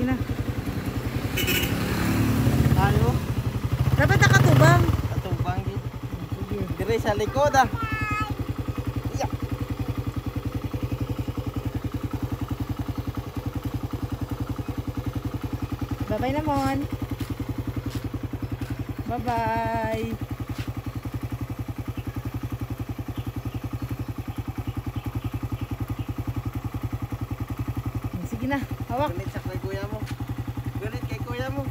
na. Tayo. Dapat nakatubang. Katubang din. Sige. Dire sa likod ah. Yeah. Bye-bye naman. Bye-bye. Sige na, hawak. Gunit sa kay kuya mo. Gunit kay kuya mo.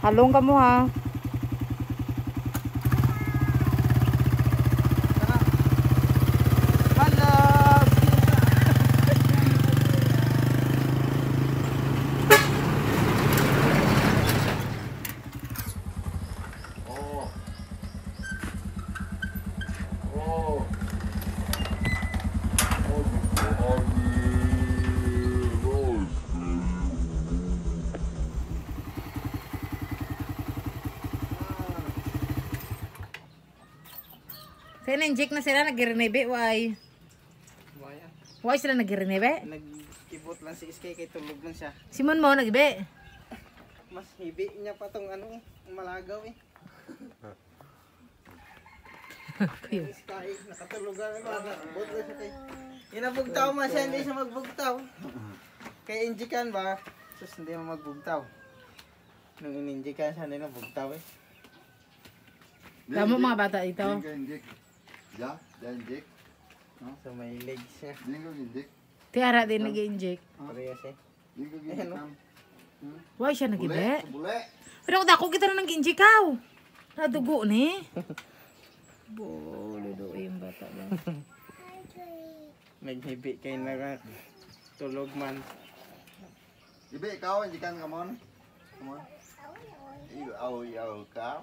Halong ka mo ha. Tara. Malab. Oh. Oh. Kaya na-inject na sila, nag-reneve, why? Maya. Why sila nag-reneve? Nag-ibot lang si SK kay tulog lang siya. Simon mo, nag-ibe. Mas hibi niya pa tong ano eh, malagaw eh. Yung SK, nakatulugan ako. Bot lang siya kay. Inabugtaw man siya, hindi siya magbugtaw. Kaya injikan ba? Sus, hindi mo magbugtaw. Nung ininjikan siya, hindi na bugtaw eh. Tama mga bata ito. Ya, injek. So may legs siya. Dinggo injek. Tiara din nag-inject. Parehas eh. Dinggo Ayan, injek. Why siya nag-ibe? Bule. Pero kung dako kita na nag-inject kaw. Nadugo ni. Bolo do yung bata ba. Naghibi kay tulog man. Ibe ikaw injekan ka mon. Come on. Iyo, ka.